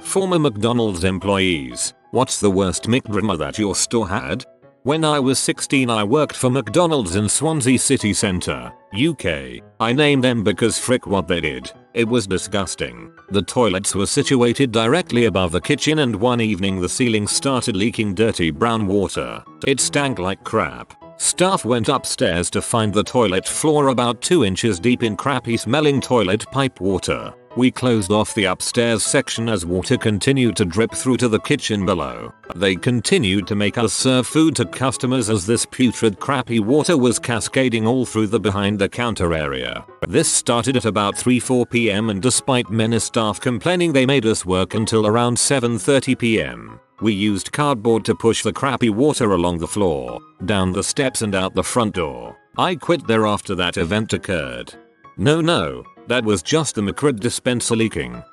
Former McDonald's employees, what's the worst McDrama that your store had? When I was 16 I worked for McDonald's in Swansea city centre, UK. I named them because frick what they did. It was disgusting. The toilets were situated directly above the kitchen and one evening the ceiling started leaking dirty brown water. It stank like crap. Staff went upstairs to find the toilet floor about 2 inches deep in crappy smelling toilet pipe water. We closed off the upstairs section as water continued to drip through to the kitchen below. They continued to make us serve food to customers as this putrid crappy water was cascading all through the behind the counter area. This started at about 3-4 PM and despite many staff complaining they made us work until around 7:30 PM. We used cardboard to push the crappy water along the floor, down the steps and out the front door. I quit there after that event occurred. No, that was just the McRib dispenser leaking.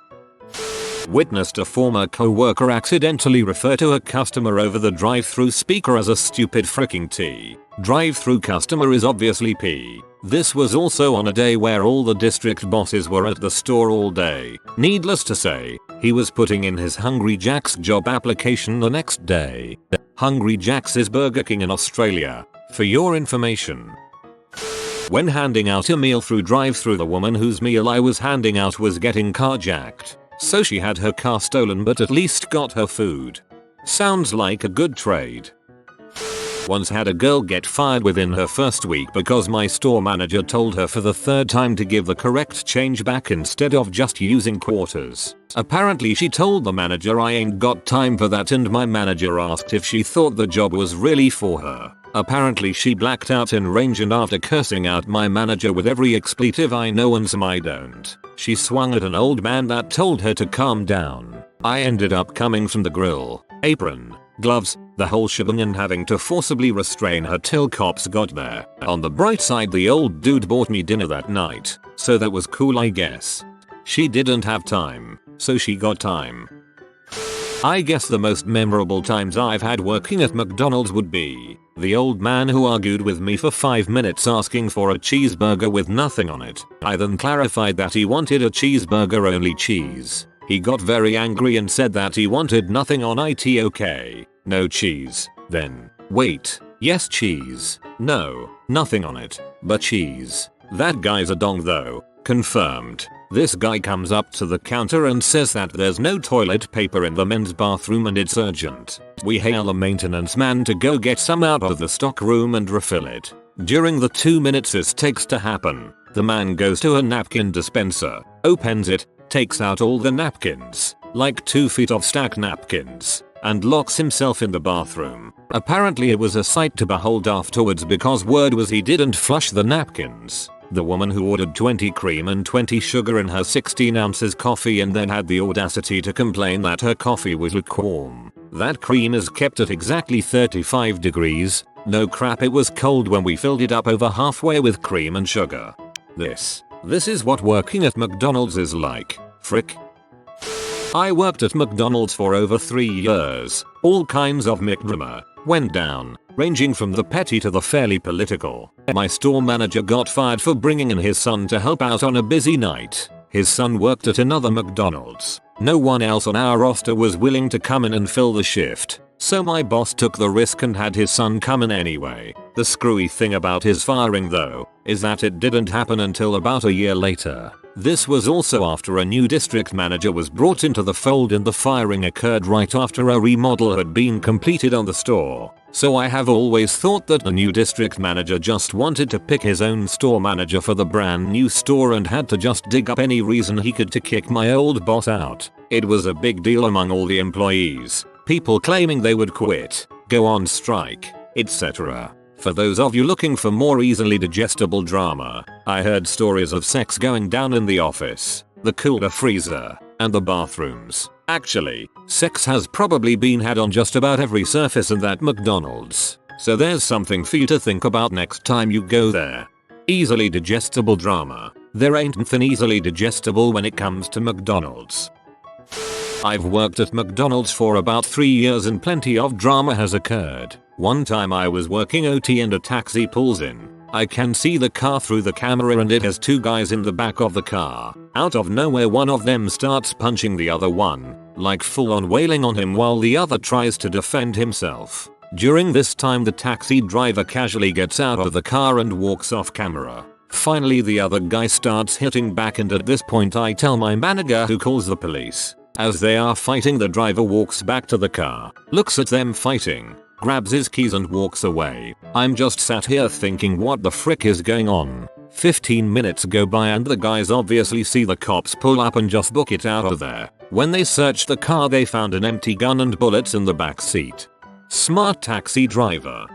Witnessed a former coworker accidentally refer to a customer over the drive-through speaker as a stupid fricking T. Drive-through customer is obviously P. This was also on a day where all the district bosses were at the store all day. Needless to say, he was putting in his Hungry Jack's job application the next day. Hungry Jack's is Burger King in Australia, for your information. When handing out a meal through drive-through, the woman whose meal I was handing out was getting carjacked. So she had her car stolen but at least got her food. Sounds like a good trade. Once had a girl get fired within her first week because my store manager told her for the 3rd time to give the correct change back instead of just using quarters. Apparently she told the manager I ain't got time for that and my manager asked if she thought the job was really for her. Apparently she blacked out in range and after cursing out my manager with every expletive I know and some I don't, she swung at an old man that told her to calm down. I ended up coming from the grill, apron, gloves, the whole shebang and having to forcibly restrain her till cops got there. On the bright side the old dude bought me dinner that night, so that was cool I guess. She didn't have time, so she got time. I guess the most memorable times I've had working at McDonald's would be the old man who argued with me for 5 minutes asking for a cheeseburger with nothing on it. I then clarified that he wanted a cheeseburger only cheese. He got very angry and said that he wanted nothing on it. Okay, no cheese. Then, wait, yes cheese. No, nothing on it, but cheese. That guy's a dong though. Confirmed. This guy comes up to the counter and says that there's no toilet paper in the men's bathroom and it's urgent. We hail a maintenance man to go get some out of the stock room and refill it. During the 2 minutes this takes to happen, the man goes to a napkin dispenser, opens it, takes out all the napkins, like 2 feet of stacked napkins, and locks himself in the bathroom. Apparently it was a sight to behold afterwards because word was he didn't flush the napkins. The woman who ordered 20 cream and 20 sugar in her 16 ounces coffee and then had the audacity to complain that her coffee was lukewarm. That cream is kept at exactly 35 degrees. No crap, it was cold when we filled it up over halfway with cream and sugar. This is what working at McDonald's is like. Frick. I worked at McDonald's for over 3 years. All kinds of McDrama went down, ranging from the petty to the fairly political. My store manager got fired for bringing in his son to help out on a busy night. His son worked at another McDonald's. No one else on our roster was willing to come in and fill the shift, so my boss took the risk and had his son come in anyway. The screwy thing about his firing though, is that it didn't happen until about a year later. This was also after a new district manager was brought into the fold and the firing occurred right after a remodel had been completed on the store. So I have always thought that the new district manager just wanted to pick his own store manager for the brand new store and had to just dig up any reason he could to kick my old boss out. It was a big deal among all the employees, people claiming they would quit, go on strike, etc. For those of you looking for more easily digestible drama, I heard stories of sex going down in the office, the cooler freezer, and the bathrooms. Actually, sex has probably been had on just about every surface in that McDonald's. So there's something for you to think about next time you go there. Easily digestible drama. There ain't nothing easily digestible when it comes to McDonald's. I've worked at McDonald's for about 3 years and plenty of drama has occurred. One time I was working OT and a taxi pulls in. I can see the car through the camera and it has two guys in the back of the car. Out of nowhere one of them starts punching the other one, like full on wailing on him while the other tries to defend himself. During this time the taxi driver casually gets out of the car and walks off camera. Finally the other guy starts hitting back and at this point I tell my manager, who calls the police. As they are fighting, the driver walks back to the car, looks at them fighting, grabs his keys and walks away. I'm just sat here thinking what the frick is going on. 15 minutes go by and the guys obviously see the cops pull up and just book it out of there. When they searched the car they found an empty gun and bullets in the back seat. Smart taxi driver.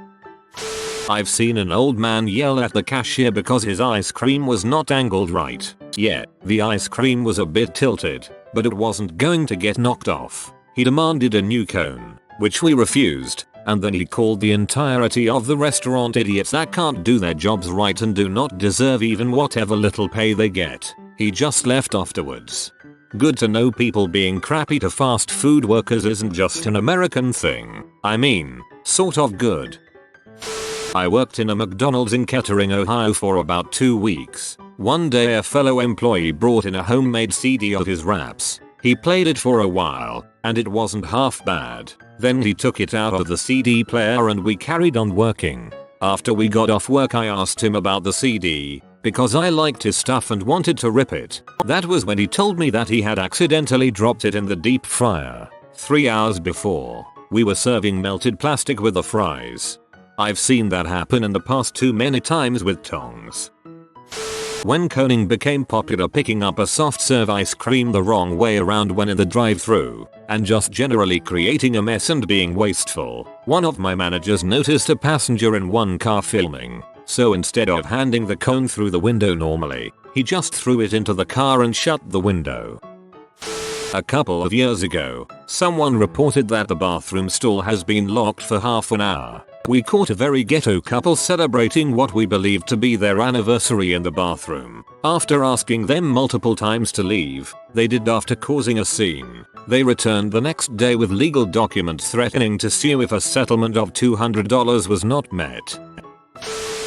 I've seen an old man yell at the cashier because his ice cream was not angled right. Yeah, the ice cream was a bit tilted, but it wasn't going to get knocked off. He demanded a new cone, which we refused, and then he called the entirety of the restaurant idiots that can't do their jobs right and do not deserve even whatever little pay they get. He just left afterwards. Good to know people being crappy to fast food workers isn't just an American thing. I mean, sort of good. I worked in a McDonald's in Kettering, Ohio for about 2 weeks. One day a fellow employee brought in a homemade CD of his raps. He played it for a while, and it wasn't half bad. Then he took it out of the CD player and we carried on working. After we got off work I asked him about the CD, because I liked his stuff and wanted to rip it. That was when he told me that he had accidentally dropped it in the deep fryer. 3 hours before, we were serving melted plastic with the fries. I've seen that happen in the past too many times with tongs. When coning became popular, picking up a soft serve ice cream the wrong way around when in the drive-thru, and just generally creating a mess and being wasteful, one of my managers noticed a passenger in one car filming, so instead of handing the cone through the window normally, he just threw it into the car and shut the window. A couple of years ago, someone reported that the bathroom stall has been locked for half an hour. We caught a very ghetto couple celebrating what we believed to be their anniversary in the bathroom. After asking them multiple times to leave, they did after causing a scene. They returned the next day with legal documents threatening to sue if a settlement of $200 was not met.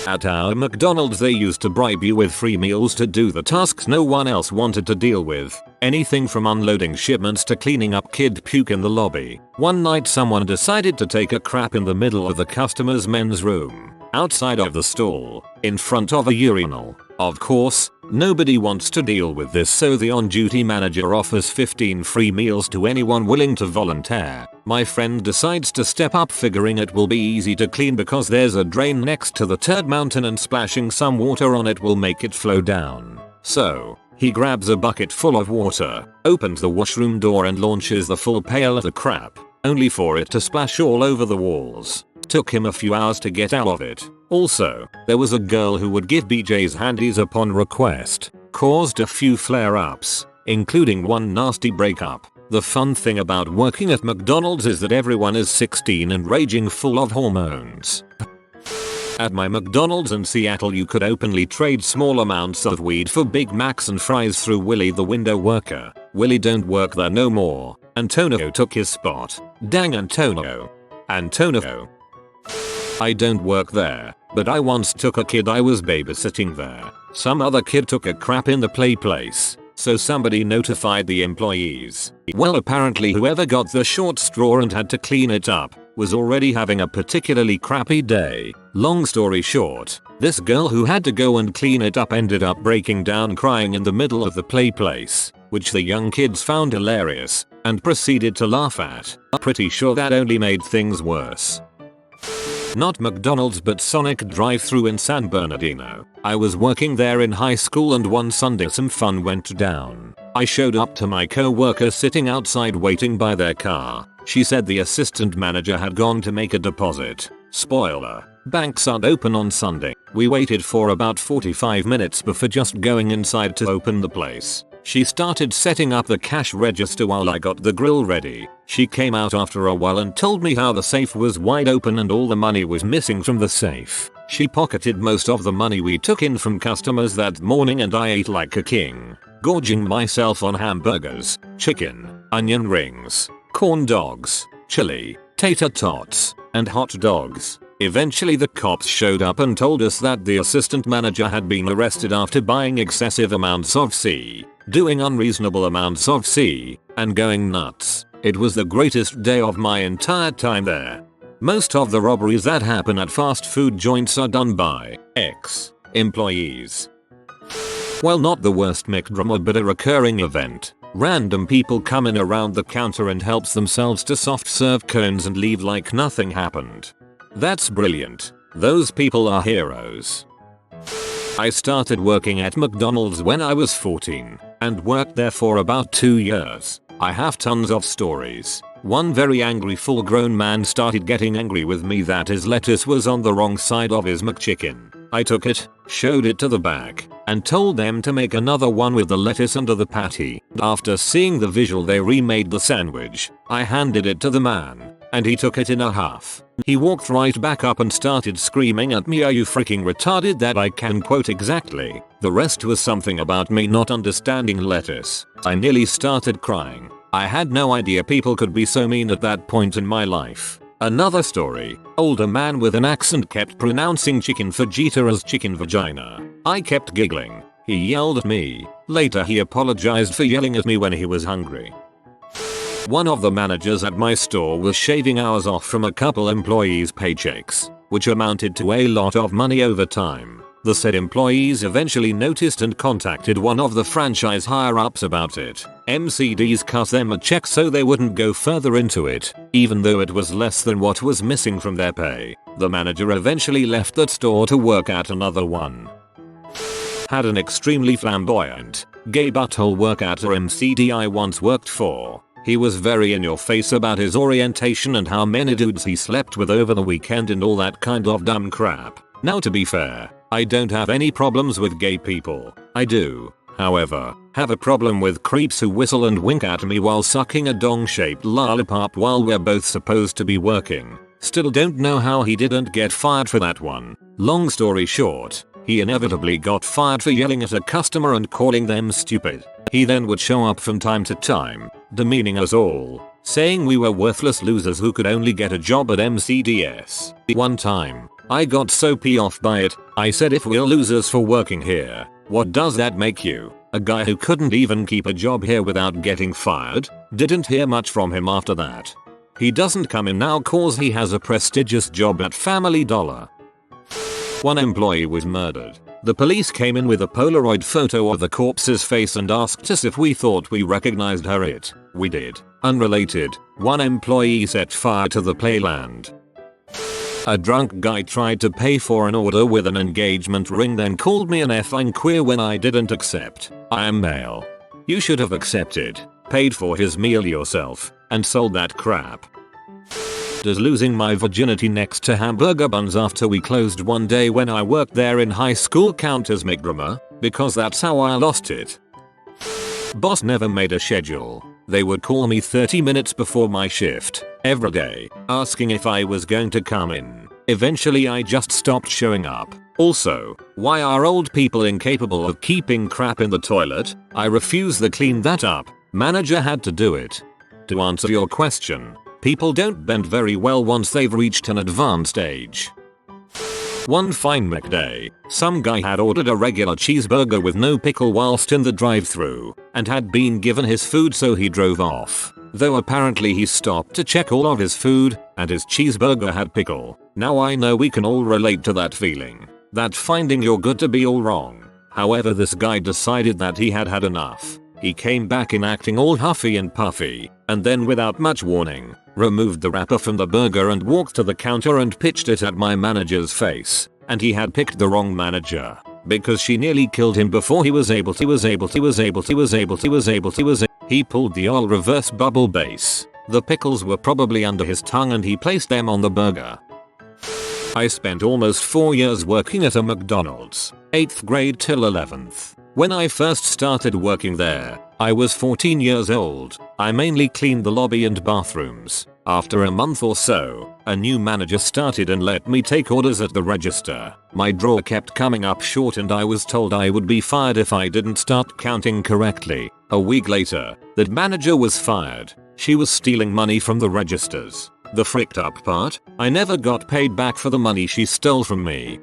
At our McDonald's they used to bribe you with free meals to do the tasks no one else wanted to deal with. Anything from unloading shipments to cleaning up kid puke in the lobby. One night someone decided to take a crap in the middle of the customer's men's room, outside of the stall, in front of a urinal. Of course, nobody wants to deal with this, so the on-duty manager offers 15 free meals to anyone willing to volunteer. My friend decides to step up, figuring it will be easy to clean because there's a drain next to the turd mountain and splashing some water on it will make it flow down. So, he grabs a bucket full of water, opens the washroom door and launches the full pail at the crap, only for it to splash all over the walls. Took him a few hours to get out of it. Also, there was a girl who would give BJ's handies upon request. Caused a few flare-ups, including one nasty breakup. The fun thing about working at McDonald's is that everyone is 16 and raging full of hormones. At my McDonald's in Seattle you could openly trade small amounts of weed for Big Macs and fries through Willie the window worker. Willie don't work there no more. Antonio took his spot. Dang Antonio. Antonio. I don't work there, but I once took a kid I was babysitting there. Some other kid took a crap in the play place, so somebody notified the employees. Well, apparently whoever got the short straw and had to clean it up was already having a particularly crappy day. Long story short, this girl who had to go and clean it up ended up breaking down crying in the middle of the play place, which the young kids found hilarious and proceeded to laugh at. Pretty sure that only made things worse. Not McDonald's but Sonic drive-thru in San Bernardino. I was working there in high school and one Sunday some fun went down. I showed up to my co-worker sitting outside waiting by their car. She said the assistant manager had gone to make a deposit. Spoiler, banks aren't open on Sunday. We waited for about 45 minutes before just going inside to open the place. She started setting up the cash register while I got the grill ready. She came out after a while and told me how the safe was wide open and all the money was missing from the safe. She pocketed most of the money we took in from customers that morning and I ate like a king, gorging myself on hamburgers, chicken, onion rings, corn dogs, chili, tater tots, and hot dogs. Eventually the cops showed up and told us that the assistant manager had been arrested after buying excessive amounts of C, doing unreasonable amounts of C, and going nuts. It was the greatest day of my entire time there. Most of the robberies that happen at fast food joints are done by ex-employees. Well, not the worst McDrama, but a recurring event. Random people come in around the counter and helps themselves to soft serve cones and leave like nothing happened. That's brilliant. Those people are heroes. I started working at McDonald's when I was 14 and worked there for about 2 years. I have tons of stories. One very angry full-grown man started getting angry with me that his lettuce was on the wrong side of his McChicken. I took it, showed it to the back, and told them to make another one with the lettuce under the patty. After seeing the visual, they remade the sandwich. I handed it to the man, and he took it in a huff. He walked right back up and started screaming at me, "Are you freaking retarded?" That I can quote exactly. The rest was something about me not understanding lettuce. I nearly started crying. I had no idea people could be so mean at that point in my life. Another story. Older man with an accent kept pronouncing chicken fajita as chicken vagina. I kept giggling. He yelled at me. Later he apologized for yelling at me when he was hungry. One of the managers at my store was shaving hours off from a couple employees' paychecks, which amounted to a lot of money over time. The said employees eventually noticed and contacted one of the franchise higher-ups about it. MCDs cut them a check so they wouldn't go further into it, even though it was less than what was missing from their pay. The manager eventually left that store to work at another one. Had an extremely flamboyant, gay butthole work at a MCD I once worked for. He was very in your face about his orientation and how many dudes he slept with over the weekend and all that kind of dumb crap. Now, to be fair, I don't have any problems with gay people. I do, however, have a problem with creeps who whistle and wink at me while sucking a dong-shaped lollipop while we're both supposed to be working. Still don't know how he didn't get fired for that one. Long story short, he inevitably got fired for yelling at a customer and calling them stupid. He then would show up from time to time, demeaning us all, saying we were worthless losers who could only get a job at MCDS. One time, I got so pissed off by it, I said, "If we're losers for working here, what does that make you?" A guy who couldn't even keep a job here without getting fired. Didn't hear much from him after that. He doesn't come in now cause he has a prestigious job at Family Dollar. One employee was murdered. The police came in with a Polaroid photo of the corpse's face and asked us if we thought we recognized her. We did. Unrelated, one employee set fire to the playland. A drunk guy tried to pay for an order with an engagement ring, then called me an effing queer when I didn't accept. I am male. You should have accepted, paid for his meal yourself, and sold that crap. Does losing my virginity next to hamburger buns after we closed one day when I worked there in high school count as McDrama? Because that's how I lost it. Boss never made a schedule. They would call me 30 minutes before my shift, every day, asking if I was going to come in. Eventually I just stopped showing up. Also, why are old people incapable of keeping crap in the toilet? I refuse to clean that up. Manager had to do it. To answer your question, people don't bend very well once they've reached an advanced age. One fine McDay, some guy had ordered a regular cheeseburger with no pickle whilst in the drive-thru, and had been given his food, so he drove off. Though apparently he stopped to check all of his food, and his cheeseburger had pickle. Now I know we can all relate to that feeling. That finding you're good to be all wrong. However, this guy decided that he had had enough. He came back in acting all huffy and puffy, and then without much warning, removed the wrapper from the burger and walked to the counter and pitched it at my manager's face. And he had picked the wrong manager, because she nearly killed him before he pulled the old reverse bubble base. The pickles were probably under his tongue and he placed them on the burger. I spent almost 4 years working at a McDonald's, 8th grade till 11th. When I first started working there, I was 14 years old. I mainly cleaned the lobby and bathrooms. After a month or so, a new manager started and let me take orders at the register. My drawer kept coming up short and I was told I would be fired if I didn't start counting correctly. A week later, that manager was fired. She was stealing money from the registers. The fricked up part, I never got paid back for the money she stole from me.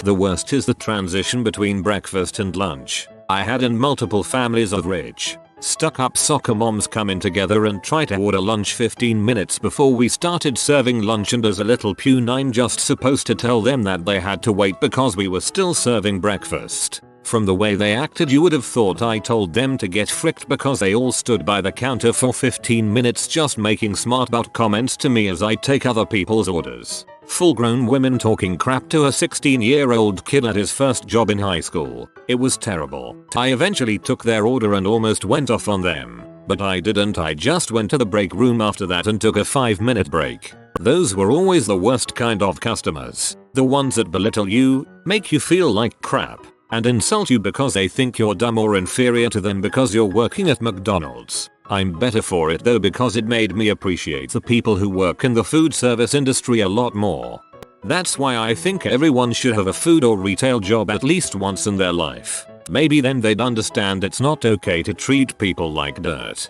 The worst is the transition between breakfast and lunch. I had in multiple families of rich, stuck up soccer moms come in together and try to order lunch 15 minutes before we started serving lunch, and as a little pune I'm just supposed to tell them that they had to wait because we were still serving breakfast. From the way they acted you would have thought I told them to get fricked because they all stood by the counter for 15 minutes just making smart butt comments to me as I take other people's orders. Full grown women talking crap to a 16-year-old kid at his first job in high school. It was terrible. I eventually took their order and almost went off on them. But I didn't, I just went to the break room after that and took a 5-minute break. Those were always the worst kind of customers. The ones that belittle you, make you feel like crap, and insult you because they think you're dumb or inferior to them because you're working at McDonald's. I'm better for it though because it made me appreciate the people who work in the food service industry a lot more. That's why I think everyone should have a food or retail job at least once in their life. Maybe then they'd understand it's not okay to treat people like dirt.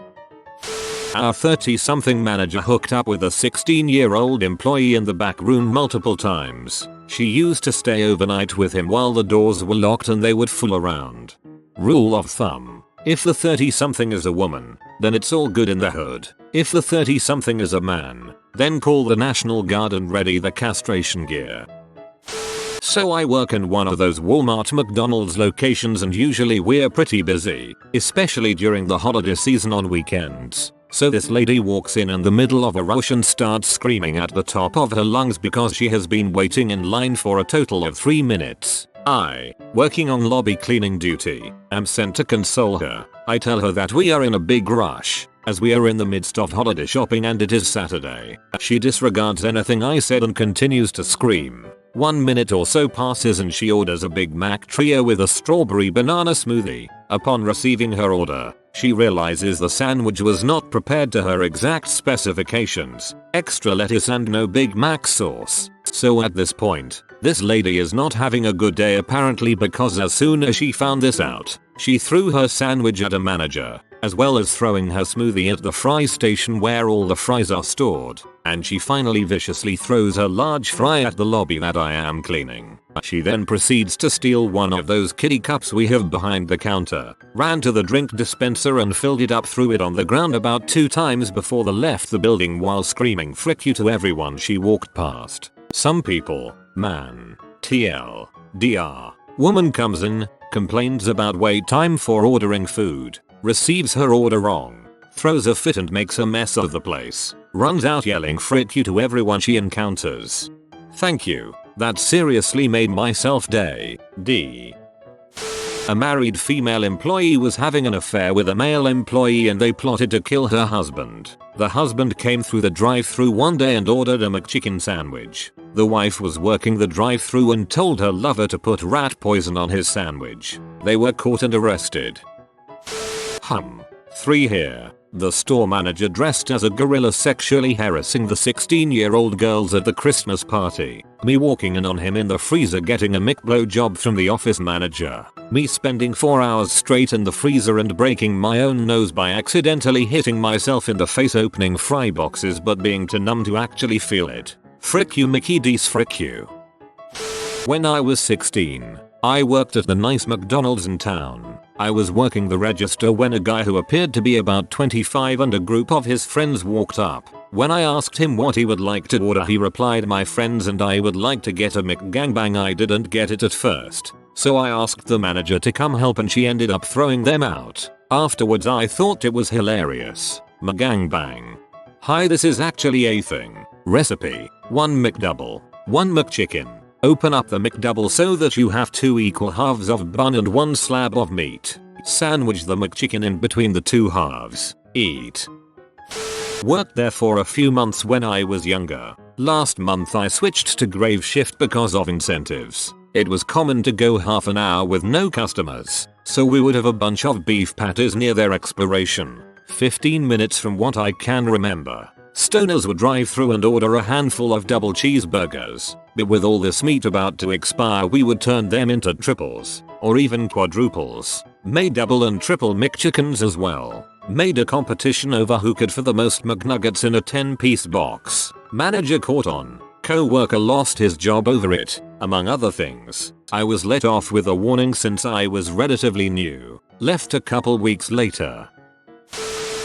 Our 30-something manager hooked up with a 16-year-old employee in the back room multiple times. She used to stay overnight with him while the doors were locked and they would fool around. Rule of thumb: if the 30-something is a woman, then it's all good in the hood. If the 30-something is a man, then call the National Guard and ready the castration gear. So I work in one of those Walmart McDonald's locations and usually we're pretty busy, especially during the holiday season on weekends. So this lady walks in the middle of a rush and starts screaming at the top of her lungs because she has been waiting in line for a total of 3 minutes. I, working on lobby cleaning duty, am sent to console her. I tell her that we are in a big rush, as we are in the midst of holiday shopping and it is Saturday. She disregards anything I said and continues to scream. 1 minute or so passes and she orders a Big Mac trio with a strawberry banana smoothie. Upon receiving her order, she realizes the sandwich was not prepared to her exact specifications, extra lettuce and no Big Mac sauce. So at this point, this lady is not having a good day apparently because as soon as she found this out, she threw her sandwich at a manager, as well as throwing her smoothie at the fry station where all the fries are stored, and she finally viciously throws her large fry at the lobby that I am cleaning. She then proceeds to steal one of those kiddie cups we have behind the counter, ran to the drink dispenser and filled it up, threw it on the ground about 2 times before they left the building while screaming "frick you" to everyone she walked past. Some people, man, TL, DR. Woman comes in, complains about wait time for ordering food, receives her order wrong, throws a fit and makes a mess of the place, runs out yelling "frick you" to everyone she encounters. Thank you. That seriously made my self-day. D. A married female employee was having an affair with a male employee and they plotted to kill her husband. The husband came through the drive-thru one day and ordered a McChicken sandwich. The wife was working the drive-thru and told her lover to put rat poison on his sandwich. They were caught and arrested. 3 here. The store manager dressed as a gorilla sexually harassing the 16-year-old girls at the Christmas party. Me walking in on him in the freezer getting a mick blowjob from the office manager. Me spending 4 hours straight in the freezer and breaking my own nose by accidentally hitting myself in the face opening fry boxes but being too numb to actually feel it. Frick you Mickey D's, frick you. When I was 16, I worked at the nice McDonald's in town. I was working the register when a guy who appeared to be about 25 and a group of his friends walked up. When I asked him what he would like to order, he replied, "My friends and I would like to get a McGangbang." I didn't get it at first, so I asked the manager to come help and she ended up throwing them out. Afterwards I thought it was hilarious. McGangbang. Hi, this is actually a thing. Recipe: 1 McDouble, 1 McChicken. Open up the McDouble so that you have 2 equal halves of bun and 1 slab of meat. Sandwich the McChicken in between the 2 halves. Eat. Worked there for a few months when I was younger. Last month I switched to grave shift because of incentives. It was common to go half an hour with no customers, so we would have a bunch of beef patties near their expiration. 15 minutes from what I can remember. Stoners would drive through and order a handful of double cheeseburgers, but with all this meat about to expire we would turn them into triples, or even quadruples. Made double and triple McChickens as well. Made a competition over who could for the most McNuggets in a 10-piece box. Manager caught on. Coworker lost his job over it, among other things. I was let off with a warning since I was relatively new. Left a couple weeks later.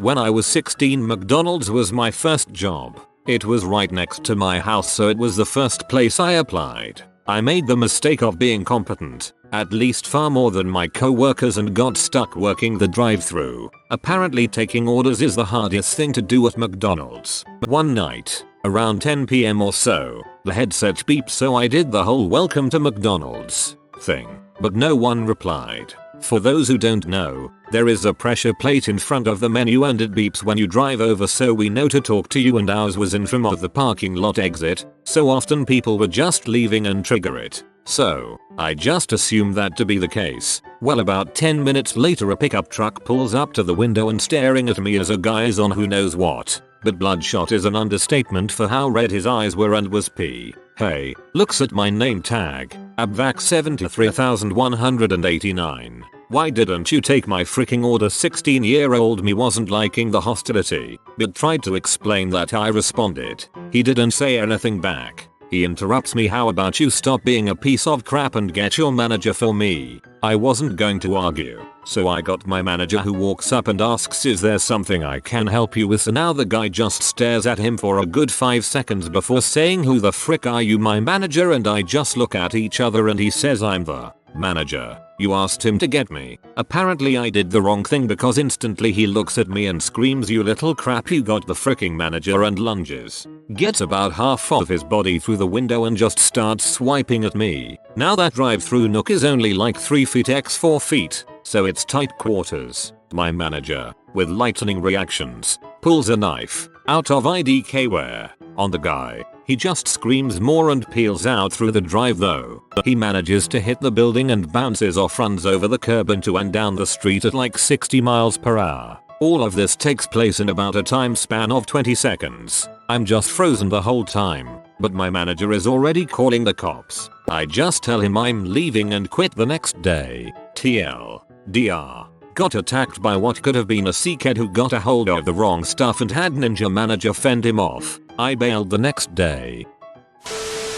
When I was 16, McDonald's was my first job. It was right next to my house, so it was the first place I applied. I made the mistake of being competent, at least far more than my coworkers, and got stuck working the drive-thru. Apparently taking orders is the hardest thing to do at McDonald's. One night, around 10 PM or so, the headset beeped, so I did the whole "welcome to McDonald's" thing, but no one replied. For those who don't know, there is a pressure plate in front of the menu and it beeps when you drive over, so we know to talk to you, and ours was in front of the parking lot exit, so often people were just leaving and trigger it. So, I just assumed that to be the case. Well, about 10 minutes later a pickup truck pulls up to the window and staring at me as a guy is on who knows what. But bloodshot is an understatement for how red his eyes were, and was P. Hey, looks at my name tag, Abvac 73189. Why didn't you take my freaking order? 16-year-old me wasn't liking the hostility, but tried to explain that. I responded. He didn't say anything back. He interrupts me, "How about you stop being a piece of crap and get your manager for me?" I wasn't going to argue, so I got my manager, who walks up and asks, "Is there something I can help you with?" So now the guy just stares at him for a good 5 seconds before saying, "Who the frick are you, my manager?" And I just look at each other and he says, "I'm the manager. You asked him to get me." Apparently I did the wrong thing, because instantly he looks at me and screams, "You little crap, you got the fricking manager," and lunges. Gets about half of his body through the window and just starts swiping at me. Now that drive-through nook is only like 3 feet x 4 feet, so it's tight quarters. My manager, with lightning reactions, pulls a knife out of IDK wear on the guy. He just screams more and peels out through the drive, though. He manages to hit the building and bounces off, runs over the curb into and down the street at like 60 miles per hour. All of this takes place in about a time span of 20 seconds. I'm just frozen the whole time, but my manager is already calling the cops. I just tell him I'm leaving and quit the next day. TLDR. Got attacked by what could have been a C-kid who got a hold of the wrong stuff and had ninja manager fend him off. I bailed the next day.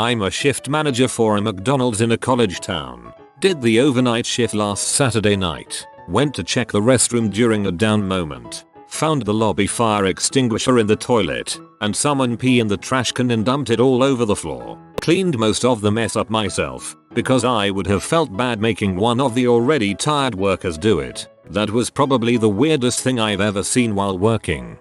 I'm a shift manager for a McDonald's in a college town. Did the overnight shift last Saturday night. Went to check the restroom during a down moment. Found the lobby fire extinguisher in the toilet, and someone pee in the trash can and dumped it all over the floor. Cleaned most of the mess up myself, because I would have felt bad making one of the already tired workers do it. That was probably the weirdest thing I've ever seen while working.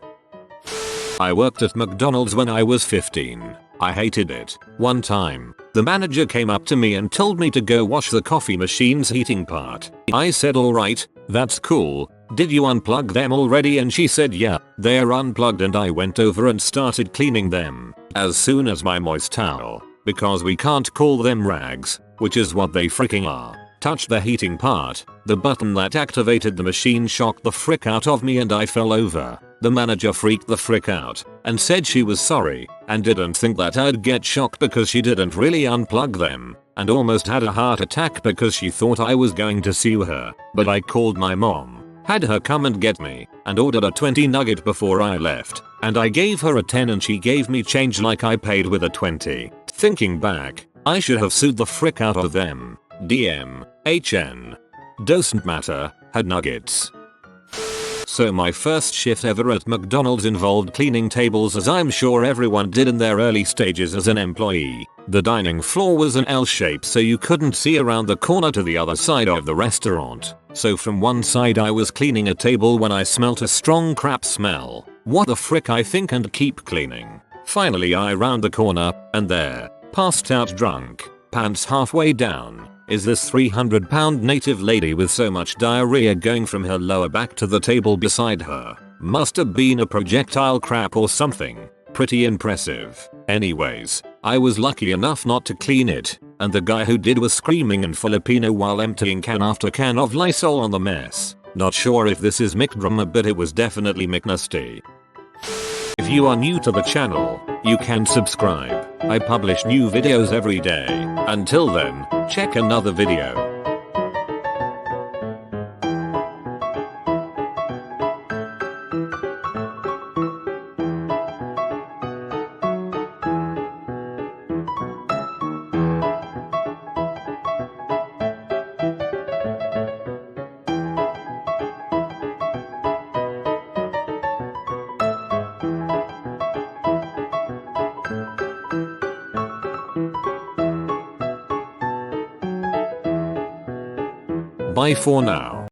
I worked at McDonald's when I was 15. I hated it. One time, the manager came up to me and told me to go wash the coffee machine's heating part. I said, "Alright, that's cool. Did you unplug them already?" And she said, "Yeah, they're unplugged," and I went over and started cleaning them. As soon as my moist towel, because we can't call them rags, which is what they freaking are, touched the heating part, the button that activated the machine shocked the frick out of me and I fell over. The manager freaked the frick out and said she was sorry and didn't think that I'd get shocked because she didn't really unplug them, and almost had a heart attack because she thought I was going to sue her. But I called my mom, had her come and get me, and ordered a 20 nugget before I left, and I gave her a 10 and she gave me change like I paid with a 20. Thinking back, I should have sued the frick out of them. DM, HN. Doesn't matter, had nuggets. So my first shift ever at McDonald's involved cleaning tables, as I'm sure everyone did in their early stages as an employee. The dining floor was an L shape, so you couldn't see around the corner to the other side of the restaurant. So from one side I was cleaning a table when I smelt a strong crap smell. What the frick, I think, and keep cleaning. Finally I round the corner, and there, passed out drunk, pants halfway down, is this 300-pound native lady with so much diarrhea going from her lower back to the table beside her. Must have been a projectile crap or something. Pretty impressive. Anyways, I was lucky enough not to clean it, and the guy who did was screaming in Filipino while emptying can after can of Lysol on the mess. Not sure if this is McDrama, but it was definitely McNasty. If you are new to the channel, you can subscribe. I publish new videos every day. Until then, check another video. Bye for now.